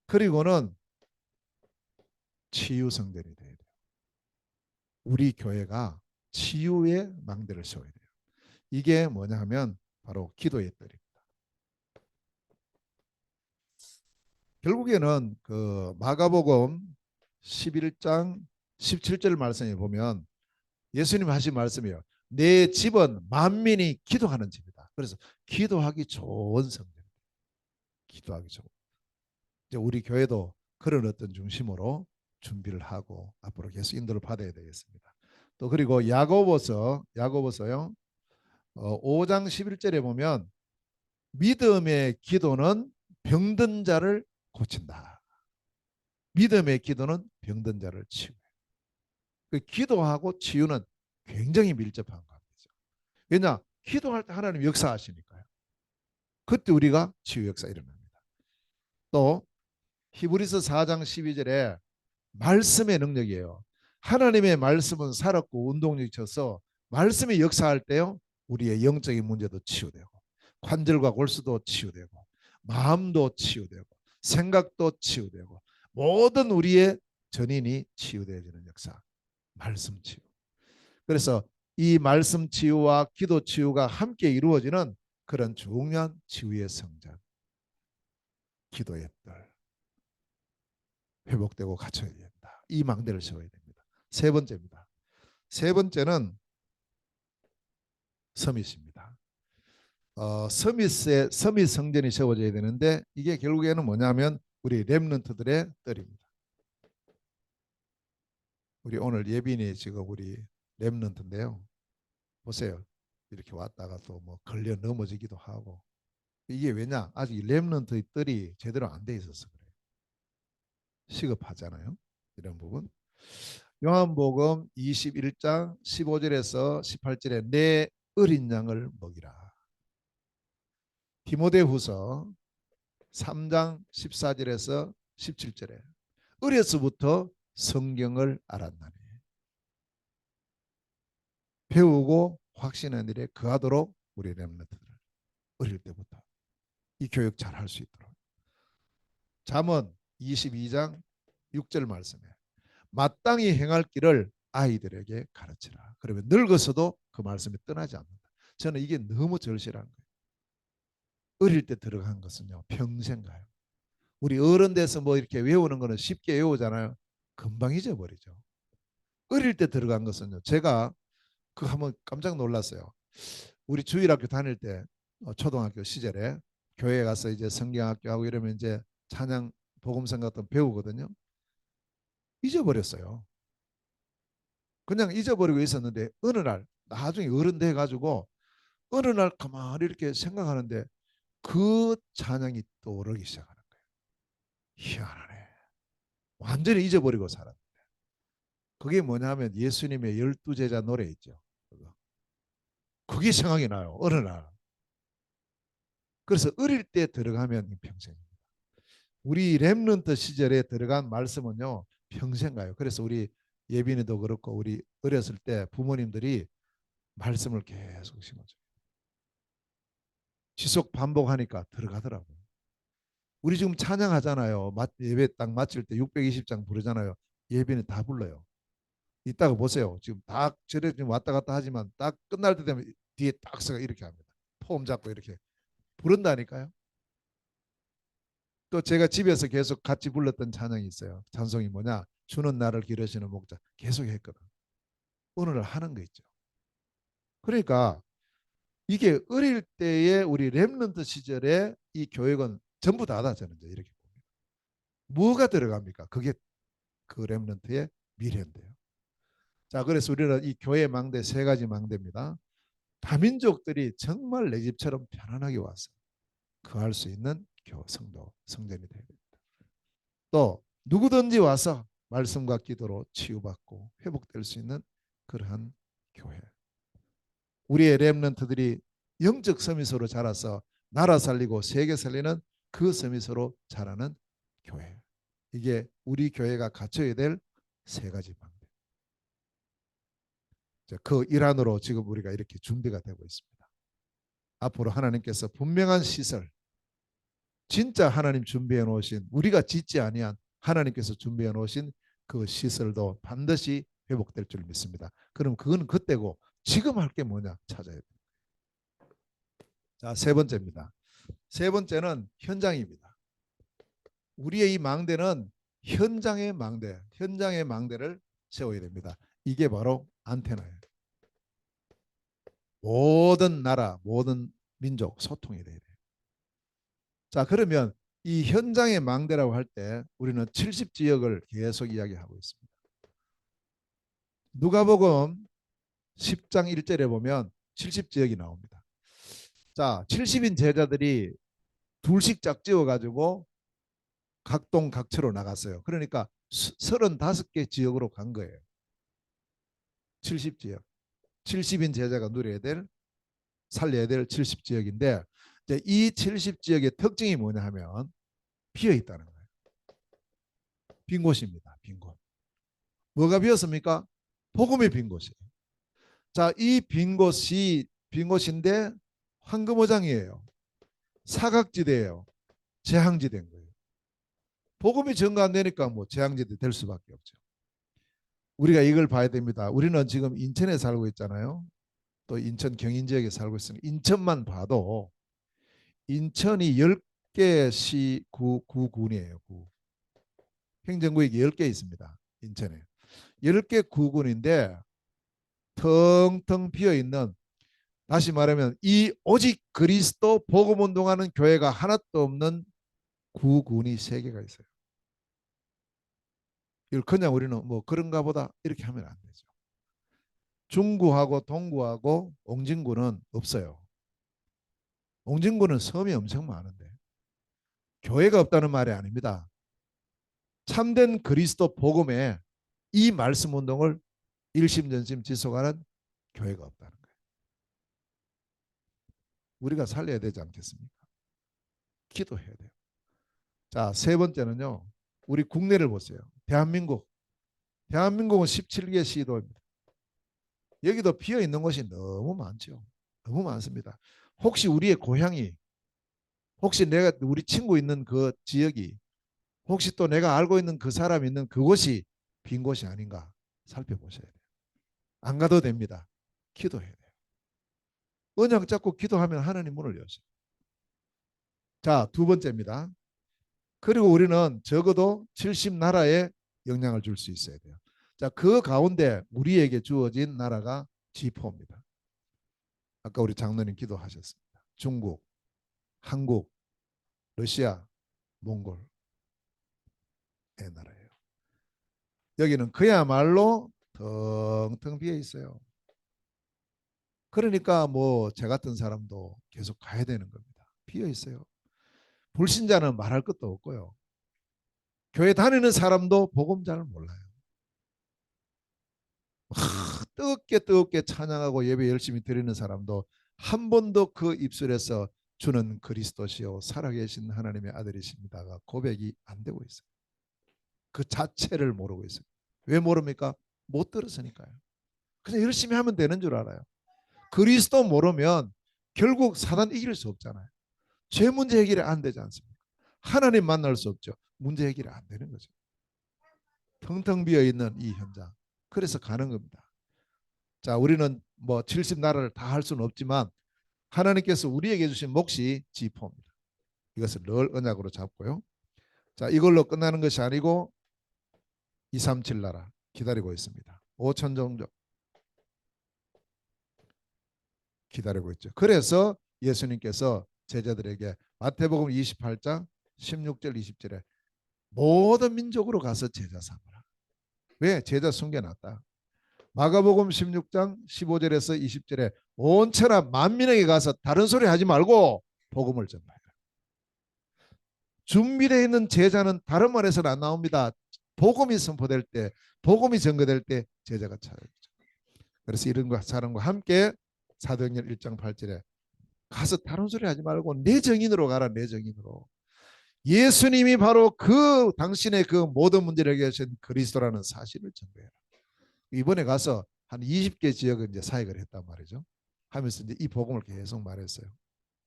그리고는 치유 성전이 돼야 돼요. 우리 교회가 치유의 망대를 세워야 돼요. 이게 뭐냐 하면 바로 기도의 뜰입니다. 결국에는 그 마가복음 11장 17절 말씀에 보면 예수님 하신 말씀이에요. 내 집은 만민이 기도하는 집이다. 그래서 기도하기 좋은 성전. 기도하기 좋은. 이제 우리 교회도 그런 어떤 중심으로 준비를 하고 앞으로 계속 인도를 받아야 되겠습니다. 또 그리고 야고보서요. 5장 11절에 보면 믿음의 기도는 병든 자를 고친다. 믿음의 기도는 병든 자를 치유해. 그 기도하고 치유는 굉장히 밀접한 관계죠. 왜냐? 기도할 때 하나님 역사하시니까요. 그때 우리가 치유 역사 일어납니다. 또 히브리서 4장 12절에 말씀의 능력이에요. 하나님의 말씀은 살았고 운동력이 쳐서 말씀이 역사할 때요. 우리의 영적인 문제도 치유되고 관절과 골수도 치유되고 마음도 치유되고 생각도 치유되고 모든 우리의 전인이 치유되어지는 역사. 말씀 치유. 그래서 이 말씀 치유와 기도 치유가 함께 이루어지는 그런 중요한 치유의 성장. 기도의 뜰. 회복되고 갖춰야 된다. 이 망대를 세워야 됩니다. 세 번째입니다. 세 번째는 서밋입니다. 서밋 성전이 세워져야 되는데 이게 결국에는 뭐냐면 우리 렘넌트들의 뜰입니다. 우리 오늘 예빈이 지금 우리 렘넌트인데요. 보세요. 이렇게 왔다가 또 뭐 걸려 넘어지기도 하고 이게 왜냐? 아직 렘넌트의 뜰이 제대로 안 돼 있어서 그래요. 시급하잖아요. 이런 부분. 요한복음 21장 15절에서 18절에 내 어린 양을 먹이라. 디모데후서 3장 14절에서 17절에 어려서부터 성경을 알았나니 배우고 확신한 일에 거하도록 우리 렘넌트들 어릴 때부터 이 교육 잘 할 수 있도록. 잠언 22장 6절 말씀에 마땅히 행할 길을 아이들에게 가르치라. 그러면 늙어서도 그 말씀이 떠나지 않는다. 저는 이게 너무 절실한 거예요. 어릴 때 들어간 것은요 평생 가요. 우리 어른 돼서 뭐 이렇게 외우는 거는 쉽게 외우잖아요. 금방 잊어버리죠. 어릴 때 들어간 것은요. 제가 그 한번 깜짝 놀랐어요. 우리 주일학교 다닐 때 초등학교 시절에 교회에 가서 이제 성경학교 하고 이러면 이제 찬양 복음성 같은 배우거든요. 잊어버렸어요. 그냥 잊어버리고 있었는데 어느 날 나중에 어른 돼 가지고 어느 날 가만히 이렇게 생각하는데 그 찬양이 떠오르기 시작하는 거예요. 희한하네. 완전히 잊어버리고 살았는데. 그게 뭐냐면 예수님의 12제자 노래 있죠. 그게 생각이 나요. 어느 날. 그래서 어릴 때 들어가면 평생입니다. 우리 렘넌트 시절에 들어간 말씀은요. 평생 가요. 그래서 우리 예빈이도 그렇고 우리 어렸을 때 부모님들이 말씀을 계속 심어줘요. 지속 반복하니까 들어가더라고요. 우리 지금 찬양하잖아요. 예배 딱 마칠 때 620장 부르잖아요. 예배는 다 불러요. 이따가 보세요. 지금 딱 저래 좀 왔다 갔다 하지만 딱 끝날 때 되면 뒤에 딱 서가 이렇게 합니다. 폼 잡고 이렇게 부른다니까요. 또 제가 집에서 계속 같이 불렀던 찬양이 있어요. 찬송이 뭐냐? 주는 나를 기르시는 목자. 계속 했거든. 오늘 하는 거 있죠. 그러니까 이게 어릴 때의 우리 렘넌트 시절에 이 교육은 전부 다다 저는 이제 이렇게 봅니다. 뭐가 들어갑니까? 그게 그 렘넌트의 미래인데요. 자, 그래서 우리는 이 교회 망대 세 가지 망대입니다. 다민족들이 정말 내 집처럼 편안하게 와서 거할 수 있는 성도, 성전이 되어야 됩니다. 또 누구든지 와서 말씀과 기도로 치유받고 회복될 수 있는 그러한 교회. 우리의 렘넌트들이 영적 서밋으로 자라서 나라 살리고 세계 살리는 그 서밋으로 자라는 교회. 이게 우리 교회가 갖춰야 될 세 가지 방법. 그 일환으로 지금 우리가 이렇게 준비가 되고 있습니다. 앞으로 하나님께서 분명한 시설, 진짜 하나님 준비해 놓으신 우리가 짓지 아니한 하나님께서 준비해 놓으신 그 시설도 반드시 회복될 줄 믿습니다. 그럼 그건 그때고 지금 할 게 뭐냐 찾아야 돼요. 자, 세 번째입니다. 세 번째는 현장입니다. 우리의 이 망대는 현장의 망대, 현장의 망대를 세워야 됩니다. 이게 바로 안테나예요. 모든 나라, 모든 민족 소통이 돼야 돼요. 자, 그러면 이 현장의 망대라고 할 때 우리는 70지역을 계속 이야기하고 있습니다. 누가복음 10장 1절에 보면 70지역이 나옵니다. 자, 70인 제자들이 둘씩 짝지어 가지고 각동 각처로 나갔어요. 그러니까 35개 지역으로 간 거예요. 70지역. 70인 제자가 누려야 될, 살려야 될 70지역인데 이제 이 70지역의 특징이 뭐냐 하면 비어 있다는 거예요. 빈 곳입니다. 빈 곳. 뭐가 비었습니까? 복음이 빈 곳이에요. 자, 이 빈 곳이 빈 곳인데 황금어장이에요. 사각지대예요. 재앙지대인 거예요. 복음이 전가 안 되니까 뭐 재앙지대 될 수밖에 없죠. 우리가 이걸 봐야 됩니다. 우리는 지금 인천에 살고 있잖아요. 또 인천 경인 지역에 살고 있으니 인천만 봐도 인천이 10개 구군이에요. 행정구역이 10개 있습니다. 인천에. 10개 구군인데 텅텅 비어있는, 다시 말하면 이 오직 그리스도 복음 운동하는 교회가 하나도 없는 구군이 3개가 있어요. 이걸 그냥 우리는 뭐 그런가 보다 이렇게 하면 안 되죠. 중구하고 동구하고 옹진구는 없어요. 옹진구는 섬이 엄청 많은데 교회가 없다는 말이 아닙니다. 참된 그리스도 복음에 이 말씀 운동을 일심전심 지속하는 교회가 없다는 거예요. 우리가 살려야 되지 않겠습니까? 기도해야 돼요. 자, 3번째는요. 우리 국내를 보세요. 대한민국. 대한민국은 17개 시도입니다. 여기도 비어 있는 곳이 너무 많죠. 너무 많습니다. 혹시 우리의 고향이, 혹시 내가 우리 친구 있는 그 지역이, 혹시 또 내가 알고 있는 그 사람 있는 그곳이 빈 곳이 아닌가 살펴보셔야 돼요. 안 가도 됩니다. 기도해야 돼요. 언약 잡고 기도하면 하나님 문을 여세요. 자, 2번째입니다. 그리고 우리는 적어도 70나라에 영향을 줄 수 있어야 돼요. 자, 그 가운데 우리에게 주어진 나라가 G4입니다. 아까 우리 장로님 기도하셨습니다. 중국, 한국, 러시아, 몽골의 나라예요. 여기는 그야말로 텅텅 비어 있어요. 그러니까 뭐 저 같은 사람도 계속 가야 되는 겁니다. 비어 있어요. 불신자는 말할 것도 없고요. 교회 다니는 사람도 복음 잘 몰라요. 뜨겁게 찬양하고 예배 열심히 드리는 사람도 한 번도 그 입술에서 주는 그리스도시요 살아계신 하나님의 아들이십니다가 고백이 안 되고 있어요. 그 자체를 모르고 있어요. 왜 모릅니까? 못 들었으니까요. 그냥 열심히 하면 되는 줄 알아요. 그리스도 모르면 결국 사단 이길 수 없잖아요. 죄 문제 해결이 안 되지 않습니까? 하나님 만날 수 없죠. 문제 해결이 안 되는 거죠. 텅텅 비어 있는 이 현장. 그래서 가는 겁니다. 자, 우리는 뭐 70나라를 다 할 수는 없지만 하나님께서 우리에게 주신 몫이 지포입니다. 이것을 늘 언약으로 잡고요. 자, 이걸로 끝나는 것이 아니고 237나라 기다리고 있습니다. 5천 정도 기다리고 있죠. 그래서 예수님께서 제자들에게 마태복음 28장 16절 20절에 모든 민족으로 가서 제자 삼으라. 왜? 제자 숨겨놨다. 마가복음 16장 15절에서 20절에 온 천하 만민에게 가서 다른 소리 하지 말고 복음을 전파해라. 준비되어 있는 제자는 다른 말에서는 안 나옵니다. 복음이 선포될 때, 복음이 전거될 때 제자가 찾아오죠. 그래서 이런 사람과 함께 사도행전 1장 8절에 가서 다른 소리 하지 말고 내 정인으로 가라. 내 정인으로. 예수님이 바로 그 당신의 그 모든 문제를 해결하신 그리스도라는 사실을 전거해라. 이번에 가서 한 20개 지역을 이제 사역을 했단 말이죠. 하면서 이제 이 복음을 계속 말했어요.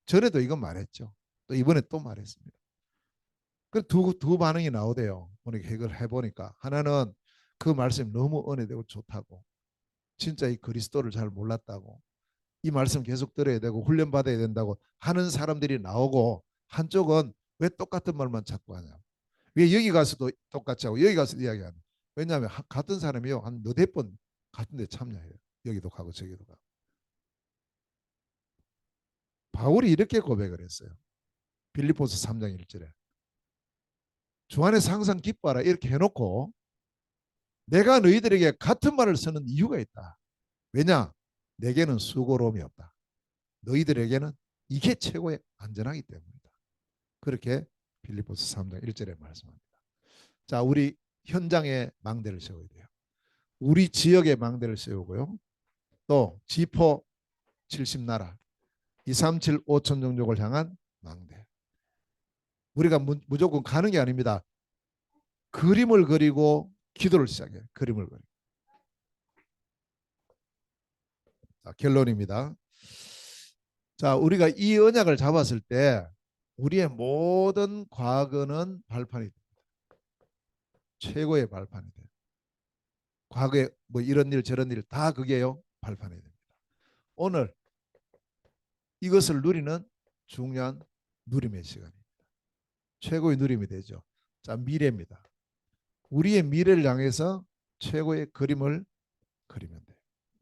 전에도 이건 말했죠. 또 이번에 또 말했습니다. 그 두 반응이 나오대요. 보니까 이걸 해보니까 하나는 그 말씀이 너무 은혜되고 좋다고, 진짜 이 그리스도를 잘 몰랐다고, 이 말씀 계속 들어야 되고 훈련 받아야 된다고 하는 사람들이 나오고, 한쪽은 왜 똑같은 말만 자꾸 하냐, 왜 여기 가서도 똑같이 하고 여기 가서 이야기하냐. 왜냐하면 같은 사람이요 한 너댓 번 같은 데 참여해요. 여기도 가고 저기도 가고. 바울이 이렇게 고백을 했어요. 빌립보서 3장 1절에 주 안에서 항상 기뻐하라 이렇게 해놓고 내가 너희들에게 같은 말을 쓰는 이유가 있다. 왜냐? 내게는 수고로움이 없다. 너희들에게는 이게 최고의 안전하기 때문이다. 그렇게 빌립보서 3장 1절에 말씀합니다. 자, 우리 현장에 망대를 세워야 돼요. 우리 지역의 망대를 세우고요. 또 지포 70나라 237 5천 종족을 향한 망대. 우리가 무조건 가는 게 아닙니다. 그림을 그리고 기도를 시작해요. 그림을 그리고. 자, 결론입니다. 자, 우리가 이 언약을 잡았을 때 우리의 모든 과거는 발판이 됩니다. 최고의 발판이 돼요. 과거에 뭐 이런 일 저런 일 다 그게요 발판이 됩니다. 오늘 이것을 누리는 중요한 누림의 시간입니다. 최고의 누림이 되죠. 자, 미래입니다. 우리의 미래를 향해서 최고의 그림을 그리면 돼요.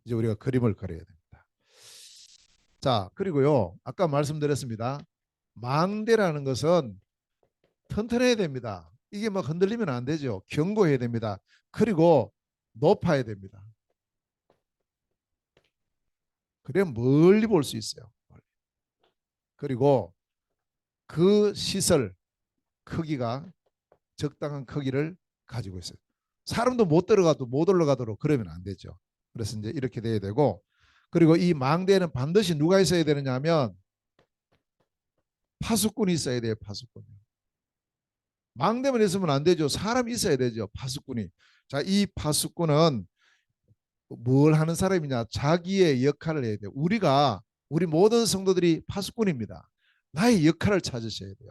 이제 우리가 그림을 그려야 됩니다. 자, 그리고요 아까 말씀드렸습니다. 망대라는 것은 튼튼해야 됩니다. 이게 막 흔들리면 안 되죠. 견고해야 됩니다. 그리고 높아야 됩니다. 그래야 멀리 볼 수 있어요. 그리고 그 시설 크기가 적당한 크기를 가지고 있어요. 사람도 못 들어가도 못 올라가도록 그러면 안 되죠. 그래서 이제 이렇게 돼야 되고, 그리고 이 망대에는 반드시 누가 있어야 되느냐 하면 파수꾼이 있어야 돼요. 파수꾼. 망대만 있으면 안 되죠. 사람이 있어야 되죠. 파수꾼이. 자, 이 파수꾼은 뭘 하는 사람이냐? 자기의 역할을 해야 돼요. 우리 모든 성도들이 파수꾼입니다. 나의 역할을 찾으셔야 돼요.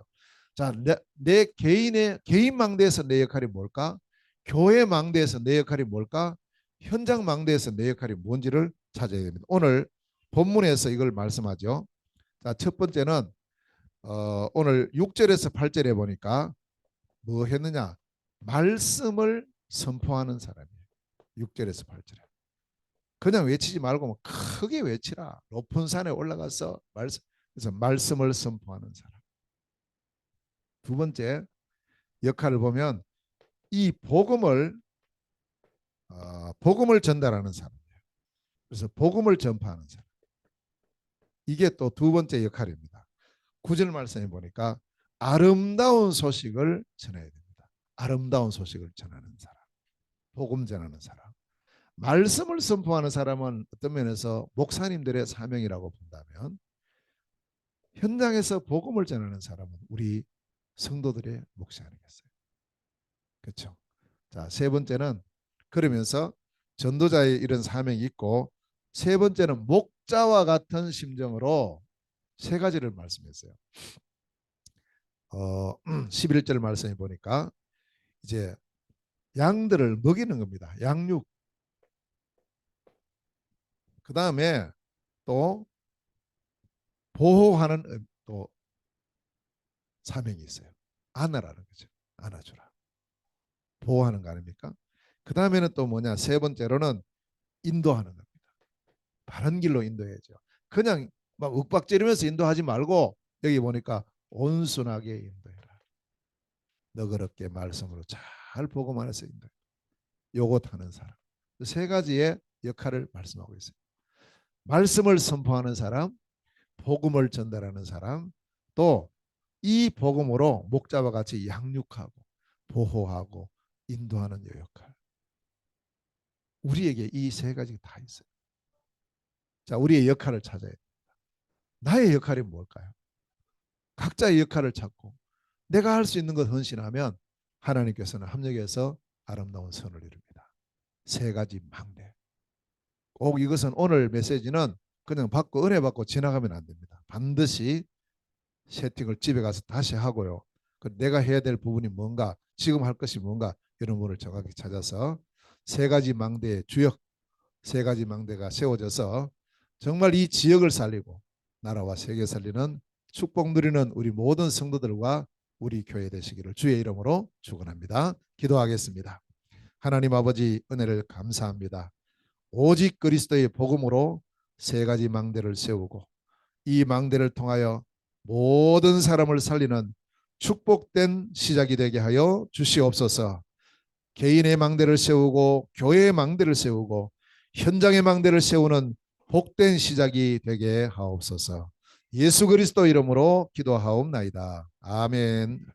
자, 내 개인의 개인 망대에서 내 역할이 뭘까? 교회 망대에서 내 역할이 뭘까? 현장 망대에서 내 역할이 뭔지를 찾아야 됩니다. 오늘 본문에서 이걸 말씀하죠. 자, 첫 번째는 오늘 6절에서 8절에 보니까 뭐 했느냐? 말씀을 선포하는 사람이에요. 6절에서 8절에. 그냥 외치지 말고 뭐 크게 외치라. 높은 산에 올라가서 그래서 말씀을 선포하는 사람. 두 번째 역할을 보면 이 복음을 전달하는 사람이에요. 그래서 복음을 전파하는 사람. 이게 또 두 번째 역할입니다. 9절 말씀에 보니까 아름다운 소식을 전해야 됩니다. 아름다운 소식을 전하는 사람. 복음 전하는 사람. 말씀을 선포하는 사람은 어떤 면에서 목사님들의 사명이라고 본다면, 현장에서 복음을 전하는 사람은 우리 성도들의 몫이 아니겠어요. 그렇죠. 자, 세 번째는 그러면서 전도자의 이런 사명이 있고, 세 번째는 목자와 같은 심정으로 세 가지를 말씀했어요. 11절 말씀해 보니까 이제 양들을 먹이는 겁니다. 양육. 그 다음에 또 보호하는 또 사명이 있어요. 안아라는 거죠. 안아주라. 보호하는 거 아닙니까? 그 다음에는 또 뭐냐? 세 번째로는 인도하는 겁니다. 바른 길로 인도해야죠. 그냥 막 윽박지르면서 인도하지 말고 여기 보니까 온순하게 인도해라. 너그럽게 말씀으로 잘 복음 안에서 인도해. 요것 하는 사람. 세 가지의 역할을 말씀하고 있어요. 말씀을 선포하는 사람, 복음을 전달하는 사람, 또 이 복음으로 목자와 같이 양육하고 보호하고 인도하는 역할. 우리에게 이 세 가지가 다 있어요. 자, 우리의 역할을 찾아야 됩니다. 나의 역할이 뭘까요? 각자의 역할을 찾고 내가 할 수 있는 것 헌신하면 하나님께서는 합력해서 아름다운 선을 이룹니다. 세 가지 망대. 꼭 이것은 오늘 메시지는 그냥 받고 은혜 받고 지나가면 안 됩니다. 반드시 세팅을 집에 가서 다시 하고요. 내가 해야 될 부분이 뭔가, 지금 할 것이 뭔가, 이런 부분을 정확히 찾아서 세 가지 망대의 주역, 세 가지 망대가 세워져서 정말 이 지역을 살리고 나라와 세계 살리는 축복 누리는 우리 모든 성도들과 우리 교회 되시기를 주의 이름으로 축원합니다. 기도하겠습니다. 하나님 아버지, 은혜를 감사합니다. 오직 그리스도의 복음으로 세 가지 망대를 세우고 이 망대를 통하여 모든 사람을 살리는 축복된 시작이 되게 하여 주시옵소서. 개인의 망대를 세우고 교회의 망대를 세우고 현장의 망대를 세우는 복된 시작이 되게 하옵소서. 예수 그리스도 이름으로 기도하옵나이다. 아멘.